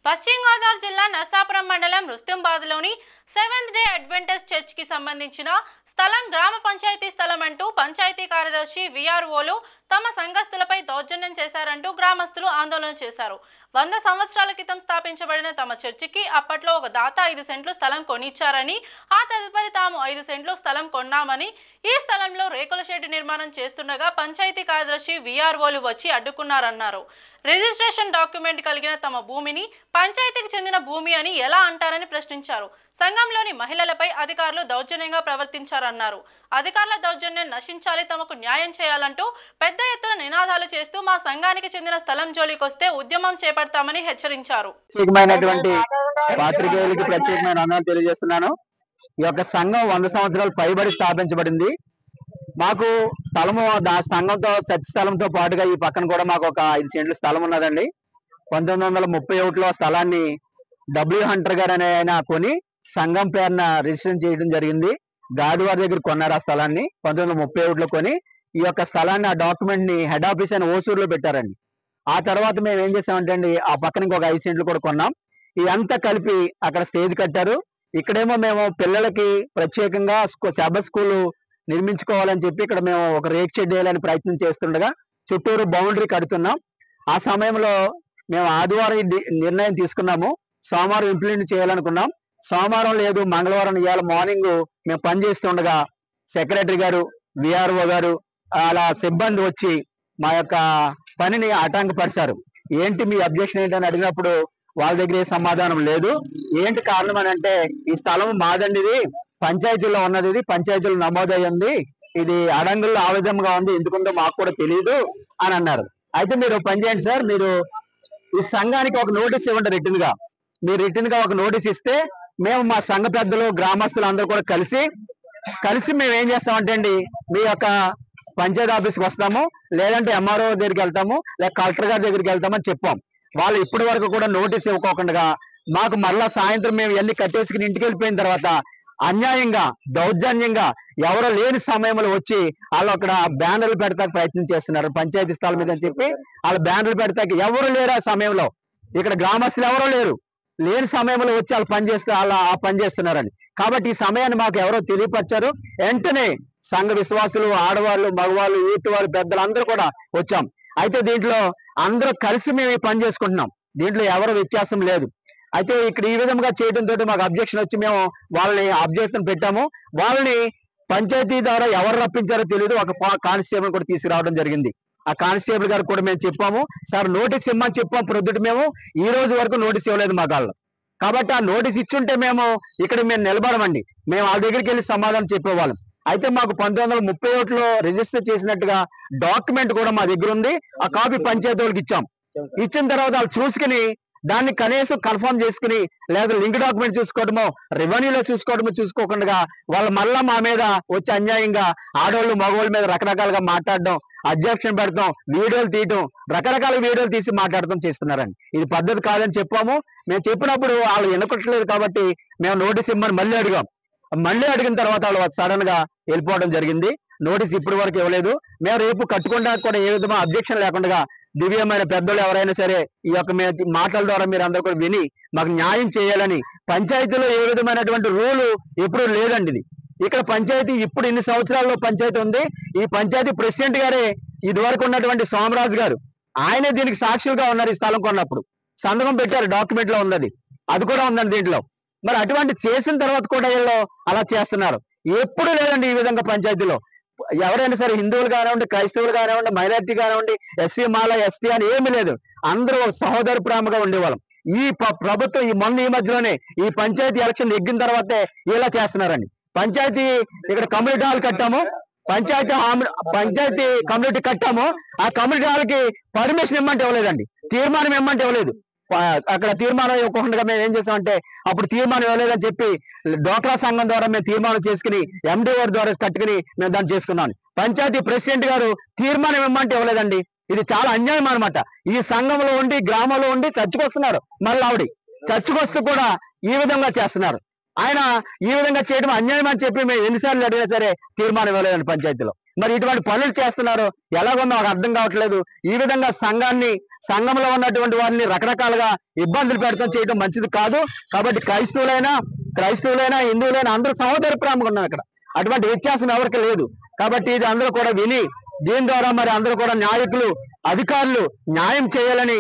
పశ్చిమ గోదావరి జిల్లా నర్సాపురం మండలం రుస్తుంబాద్లోని సెవెంత్ డే అడ్వెంటిస్ట్ చర్చ్ కి సంబంధించిన స్థలం గ్రామ పంచాయతీ స్థలం అంటూ పంచాయతీ కార్యదర్శి విఆర్ఓలు తమ సంఘస్థులపై దౌర్జన్యం చేశారంటూ గ్రామస్తులు ఆందోళన చేశారు. 100 సంవత్సరాల క్రితం స్థాపించబడిన తమ చర్చికి అప్పట్లో ఒక దాత 5 సెంట్లు స్థలం కొనిచ్చారని, ఆ తదుపరి తాము 5 సెంట్లు స్థలం కొన్నామని, ఈ స్థలంలో రేకుల షెడ్ నిర్మాణం చేస్తుండగా పంచాయతీ కార్యదర్శి విఆర్ఓలు వచ్చి అడ్డుకున్నారన్నారు. రిజిస్ట్రేషన్ డాక్యుమెంట్ కలిగిన తమ భూమిని పంచాయతీకి చెందిన భూమి అని ఎలా అంటారని ప్రశ్నించారు. సంఘంలోని మహిళలపై అధికారులు దౌర్జన్యంగా ప్రవర్తించారన్నారు. అధికారుల దౌర్జన్యం నశించాలి, తమకు న్యాయం చేయాలంటూ పెద్ద ఎత్తున నినాదాలు చేస్తూ మా సంఘానికి చెందిన స్థలం జోలికొస్తే ఉద్యమం చేపడతామని హెచ్చరించారు. ప్రత్యేకమైన తెలియజేస్తున్నాను. ఈ యొక్క సంఘం 100 సంవత్సరాలు పైబడి స్థాపించబడింది. మాకు స్థలము సంఘంతో చర్చ్ స్థలంతో పాటుగా ఈ పక్కన కూడా మాకు ఒక 5 సెంట్ల స్థలం ఉన్నదండి. 1931లో స్థలాన్ని డబ్ల్యూ హంటర్ గారు అనే ఆయన కొని సంఘం పేరున రిజిస్ట్రేషన్ చేయడం జరిగింది. గాడివారి దగ్గర కొన్నారు ఆ స్థలాన్ని. 1931లో కొని ఈ యొక్క స్థలాన్ని, ఆ డాక్యుమెంట్ ని హెడ్ ఆఫీస్ అయిన ఓసూరులో పెట్టారండి. ఆ తర్వాత మేము ఏం చేసామంటే అండి, ఆ పక్కన ఇంకొక 5 సెంట్లు కూడా కొన్నాం. ఇదంతా కలిపి అక్కడ స్టేజ్ కట్టారు. ఇక్కడేమో మేము పిల్లలకి ప్రత్యేకంగా సబ్ స్కూల్ నిర్మించుకోవాలని చెప్పి ఇక్కడ మేము ఒక రేక్ షెడ్ వేయాలని ప్రయత్నం చేస్తుండగా చుట్టూరు బౌండరీ కడుతున్నాం. ఆ సమయంలో మేము ఆదివారం నిర్ణయం తీసుకున్నాము. సోమవారం ఇంప్లిమెంట్ చేయాలనుకున్నాం. సోమవారం లేదు, మంగళవారం ఇవాళ మార్నింగ్ మేము పనిచేస్తుండగా సెక్రటరీ గారు, విఆర్ఓ గారు అలా సిబ్బంది వచ్చి మా యొక్క పనిని ఆటంకపరిచారు. ఏంటి మీ అబ్జెక్షన్ ఏంటని అడిగినప్పుడు వాళ్ళ దగ్గర ఏ సమాధానం లేదు. ఏంటి కారణం అని అంటే, ఈ స్థలం మాదండి, ఇది పంచాయతీలో ఉన్నది, ఇది పంచాయతీలో నమోదయ్యింది, ఇది అడంగుల్లో ఆ విధంగా ఉంది, ఎందుకుందో మాకు కూడా తెలియదు అని అన్నారు. అయితే మీరు పని చేయండి సార్, మీరు ఈ సంఘానికి ఒక నోటీస్ ఇవ్వండి రిటర్న్ గా. మీరు రిటర్న్ గా ఒక నోటీస్ ఇస్తే మేము మా సంఘ పెద్దలు, గ్రామస్తులు అందరూ కూడా కలిసి మేము ఏం చేస్తామంటే అండి, మీ యొక్క పంచాయతీ ఆఫీస్కి వస్తాము, లేదంటే ఎంఆర్ఓ దగ్గరికి వెళ్తాము, లేక కలెక్టర్ గారి దగ్గరికి వెళ్తామని చెప్పాం. వాళ్ళు ఇప్పటి వరకు కూడా నోటీస్ ఇవ్వకోకుండా మాకు మరలా సాయంత్రం మేము ఎన్ని కట్టేసుకుని ఇంటికి వెళ్ళిపోయిన తర్వాత అన్యాయంగా, దౌర్జన్యంగా ఎవరో లేని సమయంలో వచ్చి వాళ్ళు అక్కడ బ్యానర్లు పెడతాకి ప్రయత్నం చేస్తున్నారు. పంచాయతీ స్థలం మీద అని చెప్పి వాళ్ళు బ్యానర్లు పెడతాకి ఎవరు లేరు. ఆ సమయంలో ఇక్కడ గ్రామస్తులు ఎవరో లేని సమయంలో వచ్చి వాళ్ళు పనిచేస్తున్నారని. కాబట్టి ఈ సమయాన్ని మాకు ఎవరో తెలియపరిచారు. వెంటనే సంఘ విశ్వాసులు, ఆడవాళ్ళు, మగవాళ్ళు, యూత్ వాళ్ళు, పెద్దలు అందరూ కూడా వచ్చాం. అయితే దీంట్లో అందరూ కలిసి మేము ఈ పని చేసుకుంటున్నాం. దీంట్లో ఎవరు వ్యత్యాసం లేదు. అయితే ఇక్కడ ఈ విధంగా చేయడంతో మాకు అబ్జెక్షన్ వచ్చి మేము వాళ్ళని అబ్జెక్షన్ పెట్టాము. వాళ్ళని పంచాయతీ ద్వారా ఎవరు రప్పించారో తెలియదు, ఒక కానిస్టేబుల్ కూడా తీసుకురావడం జరిగింది. ఆ కానిస్టేబుల్ గారు కూడా మేము చెప్పాము, సార్ నోటీస్ ఇమ్మని చెప్పాం ప్రొద్దుట, మేము ఈ రోజు వరకు నోటీస్ ఇవ్వలేదు మా వాళ్ళు. కాబట్టి ఆ నోటీస్ ఇచ్చుంటే మేము ఇక్కడ నిలబడమండి, మేము వాళ్ళ దగ్గరికి వెళ్ళి సమాధానం చెప్పేవాళ్ళం. అయితే మాకు 1931లో రిజిస్టర్ చేసినట్టుగా డాక్యుమెంట్ కూడా మా దగ్గర ఉంది. ఆ కాపీ పంచాయతీ వాళ్ళకి ఇచ్చిన తర్వాత వాళ్ళు చూసుకుని దాన్ని కనీసం కన్ఫర్మ్ చేసుకుని, లేదా లింక్ డాక్యుమెంట్ చూసుకోవడమో, రెవెన్యూలో చూసుకోకుండా వాళ్ళు మళ్ళా మా మీద వచ్చి అన్యాయంగా ఆడవాళ్ళు, మగవాళ్ళ మీద రకరకాలుగా మాట్లాడడం, అబ్జెక్షన్ పెడతాం, వీడియోలు తీయటం, రకరకాల వీడియోలు తీసి మాట్లాడటం చేస్తున్నారండి. ఇది పద్ధతి కాదని చెప్పాము. మేము చెప్పినప్పుడు వాళ్ళు వినకొట్టలేదు కాబట్టి మేము నోటీస్ ఇమ్మని మళ్ళీ అడిగిన తర్వాత వాళ్ళు సడన్ గా వెళ్ళిపోవడం జరిగింది. నోటీస్ ఇప్పటి వరకు ఇవ్వలేదు. మేము రేపు కట్టుకోవడానికి కూడా ఏ విధంగా అబ్జెక్షన్ లేకుండా దివ్యమైన పెద్దలు ఎవరైనా సరే ఈ యొక్క మాటల ద్వారా మీరు అందరూ కూడా విని మాకు న్యాయం చేయాలని. పంచాయతీలో ఏ విధమైనటువంటి రూలు ఎప్పుడు లేదండి. ఇది ఇక్కడ పంచాయతీ ఇప్పుడు ఇన్ని సంవత్సరాల్లో పంచాయతీ ఉంది. ఈ పంచాయతీ ప్రెసిడెంట్ గారే ఇదివరకు ఉన్నటువంటి సోమరాజు గారు, ఆయనే దీనికి సాక్షులుగా ఉన్నారు. ఈ స్థలం కొన్నప్పుడు సంతకం పెట్టారు, డాక్యుమెంట్ లో ఉన్నది, అది కూడా ఉందండి దీంట్లో. మరి అటువంటి చేసిన తర్వాత కూడా వీళ్ళు అలా చేస్తున్నారు. ఎప్పుడు లేదండి ఈ విధంగా పంచాయతీలో. ఎవరైనా సరే హిందువులు కానివ్వండి, క్రైస్తవులు కానివ్వండి, మైనారిటీ కానివ్వండి, ఎస్సీ, మాల, ఎస్టీ అని ఏమీ లేదు, అందరూ సహోదర ప్రేమగా ఉండేవాళ్ళం. ఈ ప్రభుత్వం ఈ మధ్యలోనే ఈ పంచాయతీ ఎలక్షన్ ఎగ్గిన తర్వాతే ఇలా చేస్తున్నారండి. పంచాయతీ ఇక్కడ కమ్యూనిటీ హాల్ కట్టాము, పంచాయతీ కమ్యూనిటీ కట్టాము. ఆ కమ్యూనిటీ హాల్ కి పర్మిషన్ ఇమ్మంటే ఇవ్వలేదండి, తీర్మానం ఇమ్మంటే ఇవ్వలేదు. అక్కడ తీర్మానం ఇవ్వకుండా మేము ఏం చేసామంటే, అప్పుడు తీర్మానం ఇవ్వలేదని చెప్పి డోక్రా సంఘం ద్వారా మేము తీర్మానం చేసుకుని ఎండిఓ ద్వారా కట్టుకుని మేము దాన్ని చేసుకున్నాను. పంచాయతీ ప్రెసిడెంట్ గారు తీర్మానం ఇవ్వమంటే ఇవ్వలేదండి. ఇది చాలా అన్యాయం అనమాట. ఈ సంఘంలో ఉండి, గ్రామంలో ఉండి చర్చకొస్తున్నారు, మళ్ళీ ఆవిడ చర్చకొస్తూ కూడా ఈ విధంగా చేస్తున్నారు. ఆయన ఈ విధంగా చేయడం అన్యాయం అని చెప్పి మేము ఎన్నిసార్లు అడిగినా సరే తీర్మానం ఇవ్వలేదండి పంచాయతీలో. మరి ఇటువంటి పనులు చేస్తున్నారు, ఎలాగో మాకు అర్థం కావట్లేదు. ఈ విధంగా సంఘంలో ఉన్నటువంటి వారిని రకరకాలుగా ఇబ్బందులు పెడతాం చేయడం మంచిది కాదు. కాబట్టి క్రైస్తవులైనా హిందువులైనా అందరూ సహోదర ప్రేమగా ఉన్నాం ఇక్కడ. అటువంటి వ్యత్యాసం ఎవరికి లేదు. కాబట్టి ఇది అందరూ కూడా విని దీని ద్వారా మరి అందరూ కూడా నాయకులు, అధికారులు న్యాయం చేయాలని